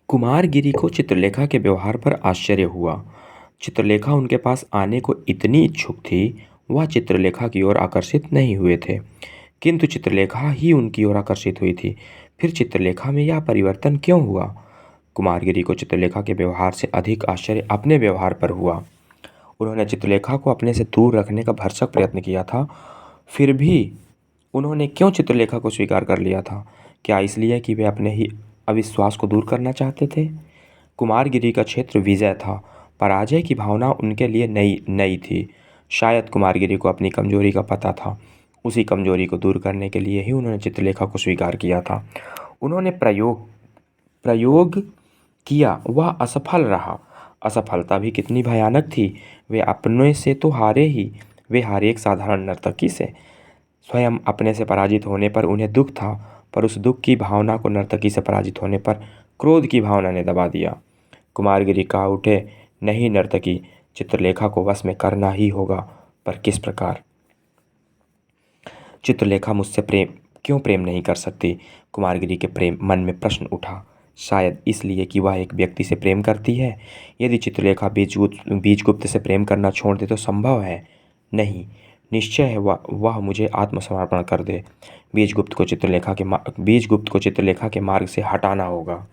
कुमारगिरी को चित्रलेखा के व्यवहार पर आश्चर्य हुआ। चित्रलेखा उनके पास आने को इतनी इच्छुक थी, वह चित्रलेखा की ओर आकर्षित नहीं हुए थे, किंतु चित्रलेखा ही उनकी ओर आकर्षित हुई थी। फिर चित्रलेखा में यह परिवर्तन क्यों हुआ? कुमारगिरी को चित्रलेखा के व्यवहार से अधिक आश्चर्य अपने व्यवहार पर हुआ। उन्होंने चित्रलेखा को अपने से दूर रखने का भरसक प्रयत्न किया था, फिर भी उन्होंने क्यों चित्रलेखा को स्वीकार कर लिया था? क्या इसलिए कि वे अपने ही अविश्वास को दूर करना चाहते थे? कुमारगिरी का क्षेत्र विजय था, पराजय की भावना उनके लिए नई नई थी। शायद कुमारगिरी को अपनी कमजोरी का पता था। उसी कमजोरी को दूर करने के लिए ही उन्होंने चित्रलेखा को स्वीकार किया था। उन्होंने प्रयोग प्रयोग किया, वह असफल रहा। असफलता भी कितनी भयानक थी। वे अपने से तो हारे ही, वे हारे एक साधारण नर्तकी से। स्वयं अपने से पराजित होने पर उन्हें दुख था, पर उस दुख की भावना को नर्तकी से पराजित होने पर क्रोध की भावना ने दबा दिया। कुमारगिरी कहा उठे, नहीं नर्तकी, चित्रलेखा को वश में करना ही होगा, पर किस प्रकार? चित्रलेखा मुझसे प्रेम नहीं कर सकती? कुमारगिरी के प्रेम मन में प्रश्न उठा। शायद इसलिए कि वह एक व्यक्ति से प्रेम करती है। यदि चित्रलेखा बीजगुप्त से प्रेम करना छोड़ दे तो संभव है? नहीं, निश्चय है वह मुझे आत्मसमर्पण कर दे। बीजगुप्त को चित्रलेखा के मार्ग से हटाना होगा।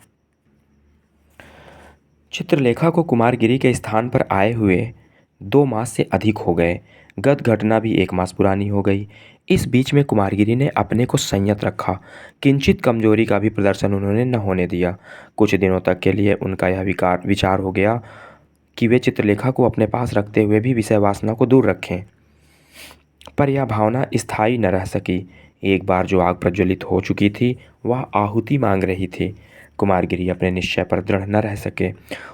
चित्रलेखा को कुमारगिरी के स्थान पर आए हुए 2 मास से अधिक हो गए। गत घटना भी 1 मास पुरानी हो गई। इस बीच में कुमारगिरी ने अपने को संयत रखा। किंचित कमजोरी का भी प्रदर्शन उन्होंने न होने दिया। कुछ दिनों तक के लिए उनका यह विचार हो गया कि वे चित्रलेखा को अपने पास रखते हुए भी विषय वासना को दूर रखें। पर यह भावना स्थायी न रह सकी। एक बार जो आग प्रज्वलित हो चुकी थी, वह आहुति मांग रही थी। कुमारगिरी अपने निश्चय पर दृढ़ न रह सके।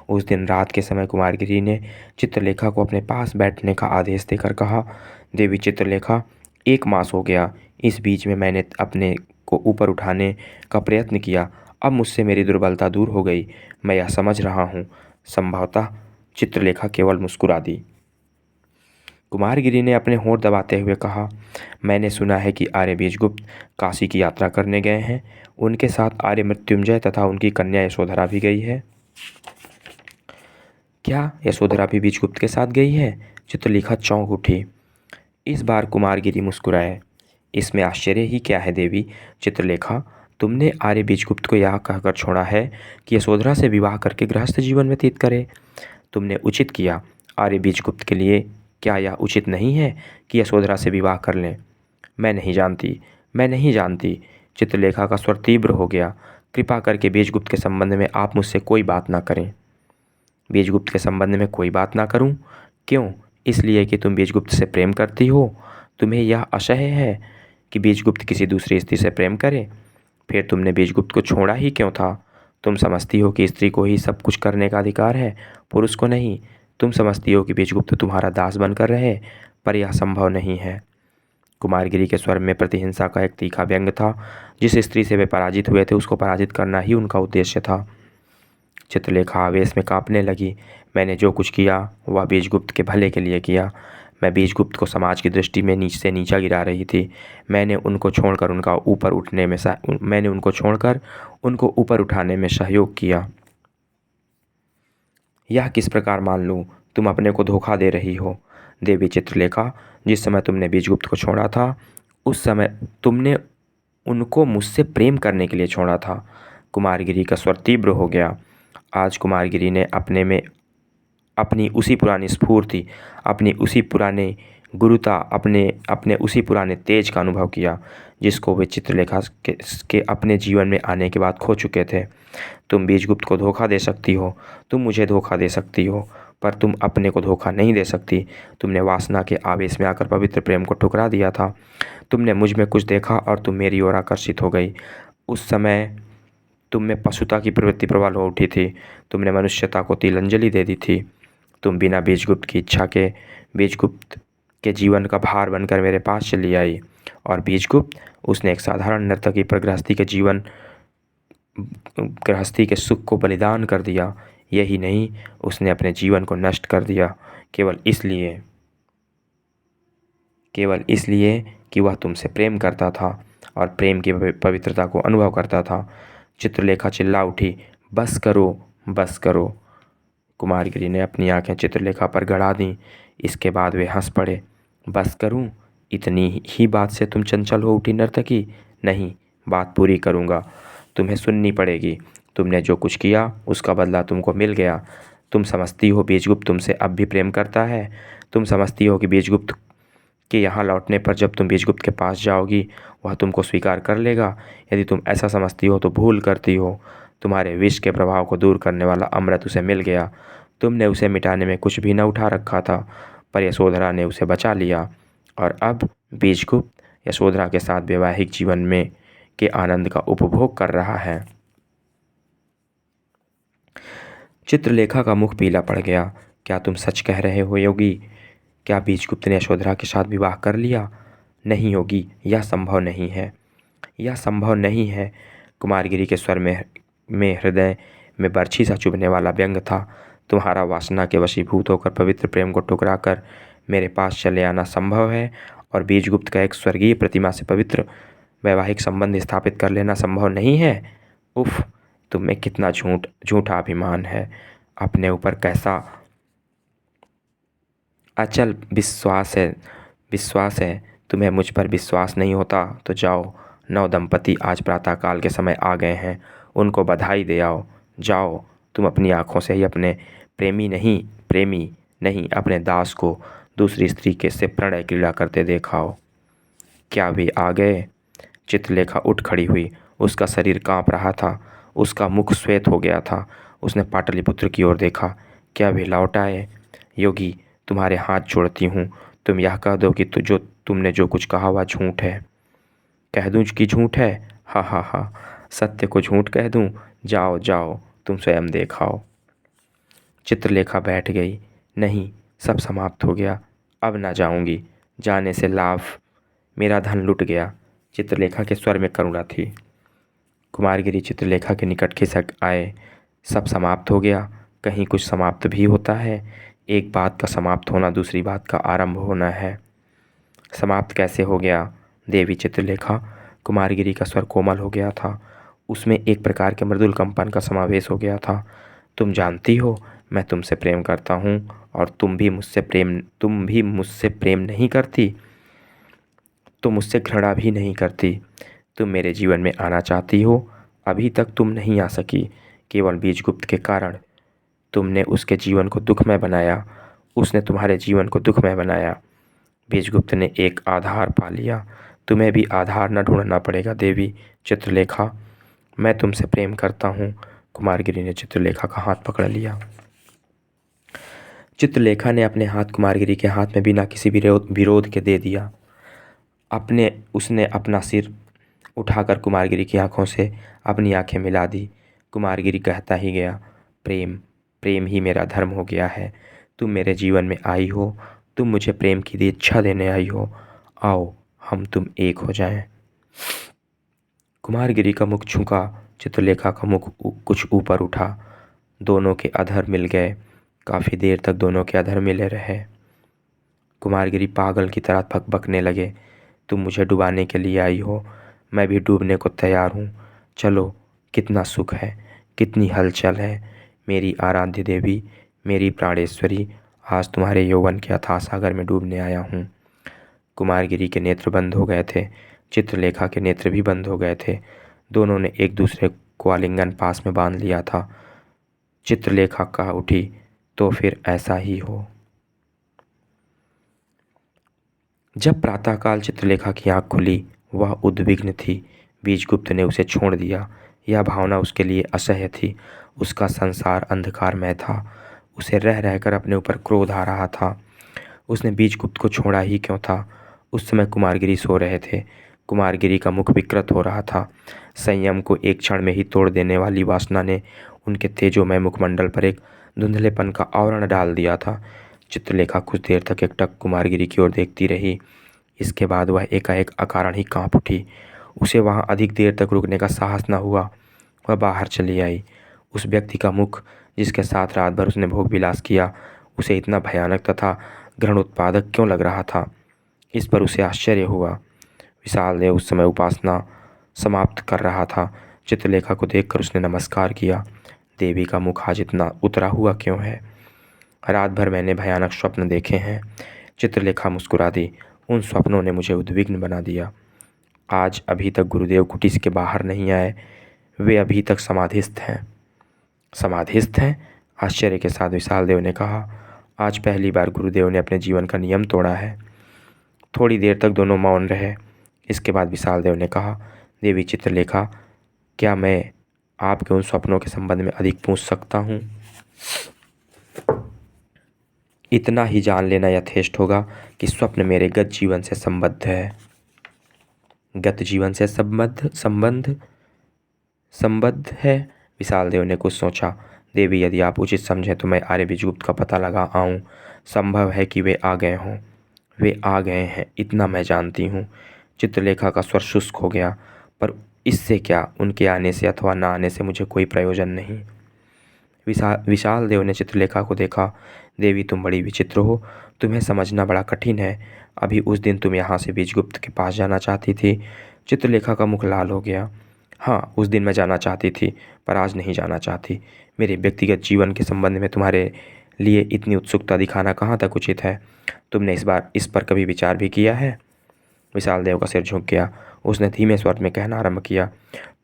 उस दिन रात के समय कुमारगिरी ने चित्रलेखा को अपने पास बैठने का आदेश देकर कहा, देवी चित्रलेखा, 1 मास हो गया। इस बीच में मैंने अपने को ऊपर उठाने का प्रयत्न किया। अब मुझसे मेरी दुर्बलता दूर हो गई। मैं यह समझ रहा हूँ। संभवतः चित्रलेखा केवल मुस्कुरा दी। कुमारगिरी ने अपने होंठ दबाते हुए कहा, मैंने सुना है कि आर्य बीजगुप्त काशी की यात्रा करने गए हैं। उनके साथ आर्य मृत्युंजय तथा उनकी कन्या यशोधरा भी गई है। क्या यशोधरा भी बीजगुप्त के साथ गई है? चित्रलेखा चौंक उठी। इस बार कुमारगिरी मुस्कुराए। इसमें आश्चर्य ही क्या है देवी चित्रलेखा? तुमने आर्य बीजगुप्त को यह कहकर छोड़ा है कि यशोधरा से विवाह करके गृहस्थ जीवन व्यतीत करे। तुमने उचित किया। आर्य बीजगुप्त के लिए क्या यह उचित नहीं है कि यशोधरा से विवाह कर लें? मैं नहीं जानती। चित्रलेखा का स्वर तीव्र हो गया। कृपा करके बीजगुप्त के संबंध में आप मुझसे कोई बात ना करें। बीजगुप्त के संबंध में कोई बात ना करूं? क्यों? इसलिए कि तुम बीजगुप्त से प्रेम करती हो। तुम्हें यह असह्य है कि बीजगुप्त किसी दूसरी स्त्री से प्रेम करे। फिर तुमने बीजगुप्त को छोड़ा ही क्यों था? तुम समझती हो कि स्त्री को ही सब कुछ करने का अधिकार है, पुरुष को नहीं। तुम समझती हो कि बीजगुप्त तुम्हारा दास बनकर रहे, पर यह संभव नहीं है। कुमारगिरी के स्वर में प्रतिहिंसा का एक तीखा व्यंग था। जिस स्त्री से वे पराजित हुए थे, उसको पराजित करना ही उनका उद्देश्य था। चित्रलेखा आवेश में कांपने लगी। मैंने जो कुछ किया वह बीजगुप्त के भले के लिए किया। मैं बीजगुप्त को समाज की दृष्टि में नीच से नीचा गिरा रही थी। मैंने उनको छोड़कर उनको ऊपर उठाने में सहयोग किया। यह किस प्रकार मान लूँ? तुम अपने को धोखा दे रही हो। देवी चित्रलेखा, जिस समय तुमने बीजगुप्त को छोड़ा था, उस समय तुमने उनको मुझसे प्रेम करने के लिए छोड़ा था। कुमारगिरी का स्वर तीव्र हो गया। आज कुमारगिरी ने अपने में अपनी उसी पुरानी स्फूर्ति, अपनी उसी पुराने गुरुता, अपने उसी पुराने तेज का अनुभव किया, जिसको वे चित्रलेखा के अपने जीवन में आने के बाद खो चुके थे। तुम बीजगुप्त को धोखा दे सकती हो, तुम मुझे धोखा दे सकती हो, पर तुम अपने को धोखा नहीं दे सकती। तुमने वासना के आवेश में आकर पवित्र प्रेम को ठुकरा दिया था। तुमने मुझ में कुछ देखा और तुम मेरी ओर आकर्षित हो गई। उस समय तुम में पशुता की प्रवृत्ति प्रबल हो उठी थी। तुमने मनुष्यता को तिलांजलि दे दी थी। तुम बिना बीजगुप्त की इच्छा के बीजगुप्त के जीवन का भार बनकर मेरे पास चली आई। और बीजगुप्त, उसने एक साधारण नर्तकी पर गृहस्थी के सुख को बलिदान कर दिया। यही नहीं, उसने अपने जीवन को नष्ट कर दिया, केवल इसलिए कि वह तुमसे प्रेम करता था और प्रेम की पवित्रता को अनुभव करता था। चित्रलेखा चिल्ला उठी, बस करो, बस करो। कुमारगिरी ने अपनी आंखें चित्रलेखा पर गड़ा दीं। इसके बाद वे हंस पड़े। बस करूं? इतनी ही बात से तुम चंचल हो उठी नर्तकी? नहीं, बात पूरी करूंगा। तुम्हें सुननी पड़ेगी। तुमने जो कुछ किया उसका बदला तुमको मिल गया। तुम समझती हो बीजगुप्त तुमसे अब भी प्रेम करता है? तुम समझती हो कि बीजगुप्त के यहाँ लौटने पर जब तुम बीजगुप्त के पास जाओगी वह तुमको स्वीकार कर लेगा? यदि तुम ऐसा समझती हो तो भूल करती हो। तुम्हारे विष के प्रभाव को दूर करने वाला अमृत उसे मिल गया। तुमने उसे मिटाने में कुछ भी न उठा रखा था, पर यशोधरा ने उसे बचा लिया और अब बीजगुप्त यशोधरा के साथ वैवाहिक जीवन में के आनंद का उपभोग कर रहा है। चित्रलेखा का मुख पीला पड़ गया। क्या तुम सच कह रहे हो योगी? क्या बीजगुप्त ने यशोधरा के साथ विवाह कर लिया? नहीं योगी, यह संभव नहीं है। यह संभव नहीं है। कुमारगिरी के स्वर में हृदय में बर्छी सा चुभने वाला व्यंग था। तुम्हारा वासना के वशीभूत होकर पवित्र प्रेम को ठुकरा कर मेरे पास चले आना संभव है, और बीजगुप्त का एक स्वर्गीय प्रतिमा से पवित्र वैवाहिक संबंध स्थापित कर लेना संभव नहीं है? उफ, तुम में कितना झूठा अभिमान है। अपने ऊपर कैसा अचल विश्वास है। तुम्हें मुझ पर विश्वास नहीं होता तो जाओ, नव दंपति आज प्रातःकाल के समय आ गए हैं, उनको बधाई दे आओ। जाओ, तुम अपनी आँखों से ही अपने प्रेमी नहीं अपने दास को दूसरी स्त्री के से प्रणय क्रीड़ा करते देखाओ। क्या वे आ गए? चित्रलेखा उठ खड़ी हुई। उसका शरीर कांप रहा था, उसका मुख श्वेत हो गया था। उसने पाटलिपुत्र की ओर देखा। क्या वे लौट आए? योगी, तुम्हारे हाथ जोड़ती हूँ, तुम यह कह दो कि तुमने जो कुछ कहा वह झूठ है। कह दूँ कि झूठ है? हा हा हा, सत्य को झूठ कह दूँ? जाओ जाओ, तुम स्वयं देखाओ। चित्रलेखा बैठ गई। नहीं, सब समाप्त हो गया, अब ना जाऊंगी। जाने से लाभ, मेरा धन लुट गया। चित्रलेखा के स्वर में करुणा थी। कुमारगिरी चित्रलेखा के निकट खिसक आए। सब समाप्त हो गया? कहीं कुछ समाप्त भी होता है? एक बात का समाप्त होना दूसरी बात का आरंभ होना है। समाप्त कैसे हो गया? देवी चित्रलेखा, कुमारगिरी का स्वर कोमल हो गया था। उसमें एक प्रकार के मृदुल कंपन का समावेश हो गया था। तुम जानती हो मैं तुमसे प्रेम करता हूँ, और तुम भी मुझसे प्रेम नहीं करती। तुम मुझसे घृणा भी नहीं करती। तुम मेरे जीवन में आना चाहती हो। अभी तक तुम नहीं आ सकी, केवल बीजगुप्त के कारण। तुमने उसके जीवन को दुखमय बनाया, उसने तुम्हारे जीवन को दुखमय बनाया। बीजगुप्त ने एक आधार पा लिया। तुम्हें भी आधार न ढूंढना पड़ेगा देवी चित्रलेखा। मैं तुमसे प्रेम करता हूँ। कुमारगिरी ने चित्रलेखा का हाथ पकड़ लिया। चित्रलेखा ने अपने हाथ कुमारगिरी के हाथ में बिना किसी विरोध के दे दिया। उसने अपना सिर उठाकर कुमारगिरी की आंखों से अपनी आंखें मिला दी। कुमारगिरी कहता ही गया, प्रेम प्रेम ही मेरा धर्म हो गया है। तुम मेरे जीवन में आई हो, तुम मुझे प्रेम की दीक्षा देने आई हो। आओ, हम तुम एक हो जाएं। कुमारगिरी का मुख झुका, चित्रलेखा का मुख कुछ ऊपर उठा। दोनों के अधर मिल गए। काफ़ी देर तक दोनों के अधर मिले रहे। कुमारगिरी पागल की तरह भकभकने लगे। तुम मुझे डुबाने के लिए आई हो, मैं भी डूबने को तैयार हूँ। चलो, कितना सुख है, कितनी हलचल है। मेरी आराध्य देवी, मेरी प्राणेश्वरी, आज तुम्हारे यौवन के अथाह सागर में डूबने आया हूँ। कुमारगिरी के नेत्र बंद हो गए थे। चित्रलेखा के नेत्र भी बंद हो गए थे। दोनों ने एक दूसरे को आलिंगन पास में बांध लिया था। चित्रलेखा कह उठी, तो फिर ऐसा ही हो। जब प्रातःकाल चित्रलेखा की आँख खुली, वह उद्विग्न थी। बीजगुप्त ने उसे छोड़ दिया, यह भावना उसके लिए असह्य थी। उसका संसार अंधकारमय था। उसे रह रहकर अपने ऊपर क्रोध आ रहा था। उसने बीजगुप्त को छोड़ा ही क्यों था? उस समय कुमारगिरी सो रहे थे। कुमारगिरी का मुख विकृत हो रहा था। संयम को एक क्षण में ही तोड़ देने वाली वासना ने उनके तेजोमय मुखमंडल पर एक धुंधलेपन का आवरण डाल दिया था। चित्रलेखा कुछ देर तक एकटक कुमारगिरी की ओर देखती रही। इसके बाद वह एकाएक अकारण ही कांप उठी। उसे वहाँ अधिक देर तक रुकने का साहस न हुआ। वह बाहर चली आई। उस व्यक्ति का मुख, जिसके साथ रात भर उसने भोग विलास किया, उसे इतना भयानक तथा घृण उत्पादक क्यों लग रहा था, इस पर उसे आश्चर्य हुआ। विशाल देव उस समय उपासना समाप्त कर रहा था। चित्रलेखा को देखकर उसने नमस्कार किया। देवी का मुख आज इतना उतरा हुआ क्यों है? रात भर मैंने भयानक स्वप्न देखे हैं। चित्रलेखा मुस्कुरा दी। उन स्वप्नों ने मुझे उद्विग्न बना दिया। आज अभी तक गुरुदेव कुटीर के बाहर नहीं आए। वे अभी तक समाधिस्थ हैं। समाधिस्थ हैं? आश्चर्य के साथ विशाल देव ने कहा। आज पहली बार गुरुदेव ने अपने जीवन का नियम तोड़ा है। थोड़ी देर तक दोनों मौन रहे। इसके बाद विशाल देव ने कहा, देवी चित्रलेखा, क्या मैं आपके उन स्वप्नों के संबंध में अधिक पूछ सकता हूँ? इतना ही जान लेना यथेष्ट होगा कि स्वप्न मेरे गत जीवन से संबद्ध है। गत जीवन से संबद्ध है? विशाल देव ने कुछ सोचा। देवी, यदि आप उचित समझें तो मैं आर्य बीजगुप्त का पता लगा आऊँ। संभव है कि वे आ गए हों। वे आ गए हैं, इतना मैं जानती हूँ। चित्रलेखा का स्वर शुष्क हो गया। पर इससे क्या? उनके आने से अथवा ना आने से मुझे कोई प्रयोजन नहीं। विशाल देव ने चित्रलेखा को देखा। देवी, तुम बड़ी विचित्र हो। तुम्हें समझना बड़ा कठिन है। अभी उस दिन तुम यहाँ से बीजगुप्त के पास जाना चाहती थी। चित्रलेखा का मुख लाल हो गया। हाँ, उस दिन मैं जाना चाहती थी, पर आज नहीं जाना चाहती। मेरे व्यक्तिगत जीवन के संबंध में तुम्हारे लिए इतनी उत्सुकता दिखाना कहाँ तक उचित है? तुमने इस पर कभी विचार भी किया है? विशाल देव का सिर झुक गया। उसने धीमे स्वर में कहना आरंभ किया,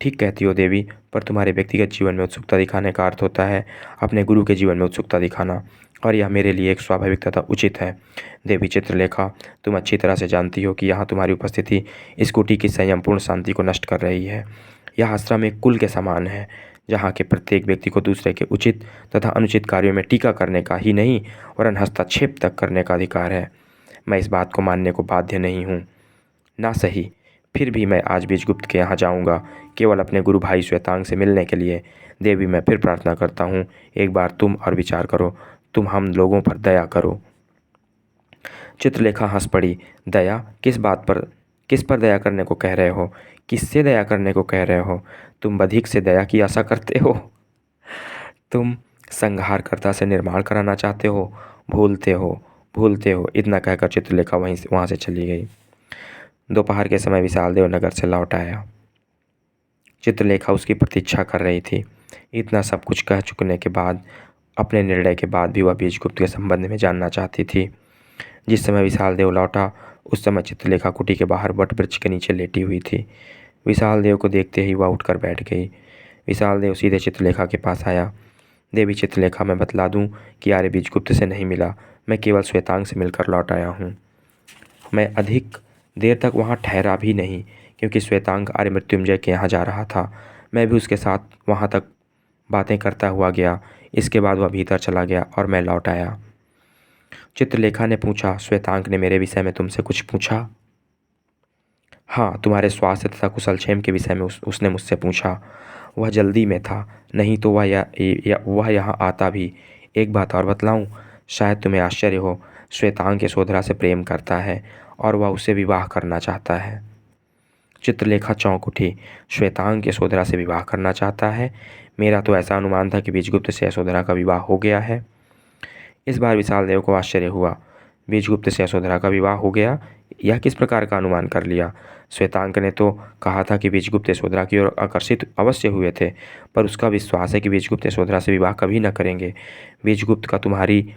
ठीक कहती हो देवी, पर तुम्हारे व्यक्तिगत जीवन में उत्सुकता दिखाने का अर्थ होता है अपने गुरु के जीवन में उत्सुकता दिखाना, और यह मेरे लिए एक स्वाभाविक तथा उचित है। देवी चित्रलेखा, तुम अच्छी तरह से जानती हो कि यहाँ तुम्हारी उपस्थिति इस कुटी की संयमपूर्ण शांति को नष्ट कर रही है। यह आश्रम एक कुल के समान है, जहाँ के प्रत्येक व्यक्ति को दूसरे के उचित तथा अनुचित कार्यों में टीका करने का ही नहीं वरन हस्तक्षेप तक करने का अधिकार है। मैं इस बात को मानने को बाध्य नहीं हूँ। ना सही, फिर भी मैं आज बीजगुप्त के यहाँ जाऊँगा, केवल अपने गुरु भाई श्वेतांग से मिलने के लिए। देवी, मैं फिर प्रार्थना करता हूँ, एक बार तुम और विचार करो। तुम हम लोगों पर दया करो। चित्रलेखा हंस पड़ी। दया? किस बात पर? किस पर दया करने को कह रहे हो? किससे दया करने को कह रहे हो? तुम बधिक से दया की आशा करते हो? तुम संहारकर्ता से निर्माण कराना चाहते हो? भूलते हो। इतना कहकर चित्रलेखा वहाँ से चली गई। दोपहर के समय विशाल देव नगर से लौट आया। चित्रलेखा उसकी प्रतीक्षा कर रही थी। इतना सब कुछ कह चुकने के बाद, अपने निर्णय के बाद भी वह बीजगुप्त के संबंध में जानना चाहती थी। जिस समय विशाल देव लौटा, उस समय चित्रलेखा कुटी के बाहर वट वृक्ष के नीचे लेटी हुई थी। विशाल देव को देखते ही वह उठकर बैठ गई। विशाल देव सीधे चित्रलेखा के पास आया। देवी चित्रलेखा, मैं बतला दूं कि आर्य बीजगुप्त से नहीं मिला, मैं केवल श्वेतांग से मिलकर लौट आया हूँ। मैं अधिक देर तक वहाँ ठहरा भी नहीं, क्योंकि श्वेतांग आर्य मृत्युंजय के यहाँ जा रहा था। मैं भी उसके साथ वहाँ तक बातें करता हुआ गया। इसके बाद वह भीतर चला गया और मैं लौट आया। चित्रलेखा ने पूछा, श्वेतांग ने मेरे विषय में तुमसे कुछ पूछा? हाँ, तुम्हारे स्वास्थ्य तथा कुशलक्षेम के विषय में उसने मुझसे पूछा। वह जल्दी में था, नहीं तो वह यहाँ आता भी। एक बात और बतलाऊं, शायद तुम्हें आश्चर्य हो, श्वेतांग यशोधरा से प्रेम करता है और वह उससे विवाह करना चाहता है। चित्रलेखा चौंक उठी। श्वेतांग यशोधरा से विवाह करना चाहता है? मेरा तो ऐसा अनुमान था कि बीजगुप्त से यशोधरा का विवाह हो गया है। इस बार विशाल देव को आश्चर्य हुआ। बीजगुप्त से यशोधरा का विवाह हो गया? यह किस प्रकार का अनुमान कर लिया? श्वेतांग ने तो कहा था कि बीजगुप्त यशोधरा की ओर आकर्षित अवश्य हुए थे, पर उसका विश्वास है कि बीजगुप्त यशोधरा से विवाह कभी न करेंगे। बीजगुप्त का तुम्हारी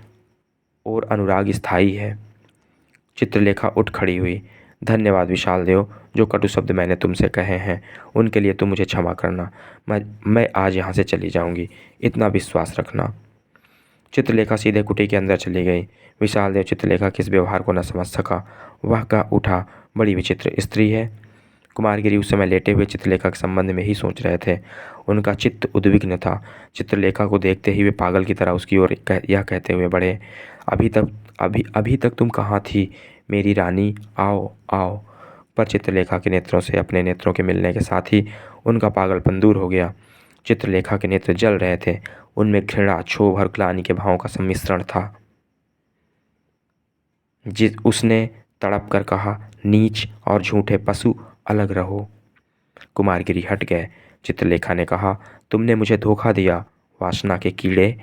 ओर अनुराग स्थायी है। चित्रलेखा उठ खड़ी हुई। धन्यवाद विशाल देव, जो कटु शब्द मैंने तुमसे कहे हैं उनके लिए तुम मुझे क्षमा करना। मैं आज यहाँ से चली जाऊँगी, इतना विश्वास रखना। चित्रलेखा सीधे कुटी के अंदर चली गई। विशाल देव चित्रलेखा के इस व्यवहार को न समझ सका। वह कह उठा, बड़ी विचित्र स्त्री है। कुमारगिरी उस समय लेटे हुए चित्रलेखा के संबंध में ही सोच रहे थे। उनका चित्त उद्विग्न था। चित्रलेखा को देखते ही वे पागल की तरह उसकी ओर यह कहते हुए बढ़े, अभी तक तुम कहाँ थी मेरी रानी, आओ आओ। पर चित्रलेखा के नेत्रों से अपने नेत्रों के मिलने के साथ ही उनका पागलपन दूर हो गया। चित्रलेखा के नेत्र जल रहे थे। उनमें घृणा, क्षोभ और ग्लानि के भावों का सम्मिश्रण था। उसने तड़प कर कहा, नीच और झूठे पशु, अलग रहो। कुमारगिरी हट गए। चित्रलेखा ने कहा, तुमने मुझे धोखा दिया वासना के कीड़े।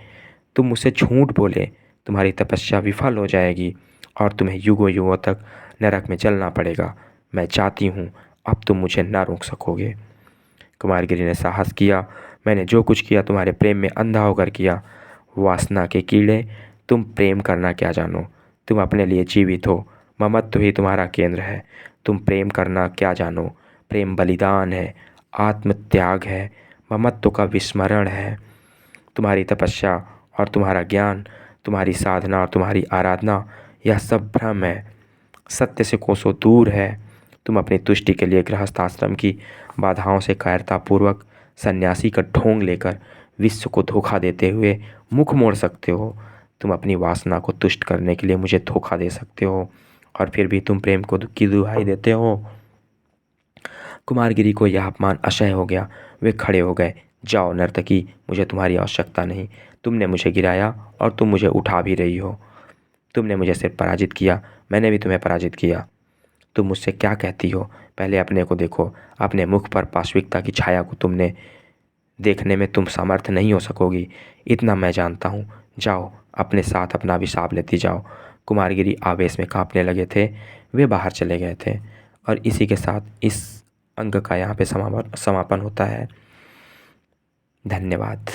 तुम मुझसे झूठ बोले, तुम्हारी तपस्या विफल हो जाएगी और तुम्हें युगों युगों तक नरक में जलना पड़ेगा। मैं चाहती हूँ, अब तुम मुझे ना रोक सकोगे। कुमारगिरी ने साहस किया, मैंने जो कुछ किया तुम्हारे प्रेम में अंधा होकर किया। वासना के कीड़े, तुम प्रेम करना क्या जानो। तुम अपने लिए जीवित हो, ममत्व ही तुम्हारा केंद्र है। तुम प्रेम करना क्या जानो। प्रेम बलिदान है, आत्मत्याग है, ममत्व का विस्मरण है। तुम्हारी तपस्या और तुम्हारा ज्ञान, तुम्हारी साधना और तुम्हारी आराधना, यह सब भ्रम है, सत्य से कोसों दूर है। तुम अपनी तुष्टि के लिए गृहस्थ आश्रम की बाधाओं से कायरतापूर्वक सन्यासी का ढोंग लेकर विश्व को धोखा देते हुए मुख मोड़ सकते हो। तुम अपनी वासना को तुष्ट करने के लिए मुझे धोखा दे सकते हो, और फिर भी तुम प्रेम को की दुहाई देते हो। कुमारगिरी को यह अपमान असह्य हो गया। वे खड़े हो गए। जाओ नर्तकी, मुझे तुम्हारी आवश्यकता नहीं। तुमने मुझे गिराया और तुम मुझे उठा भी रही हो। तुमने मुझे सिर्फ पराजित किया, मैंने भी तुम्हें पराजित किया। तुम मुझसे क्या कहती हो? पहले अपने को देखो। अपने मुख पर पाशविकता की छाया को तुमने देखने में तुम समर्थ नहीं हो सकोगी, इतना मैं जानता हूँ। जाओ, अपने साथ अपना अभिशाप लेती जाओ। कुमारगिरी आवेश में कांपने लगे थे। वे बाहर चले गए थे। और इसी के साथ इस अंक का यहाँ पे समापन होता है। धन्यवाद।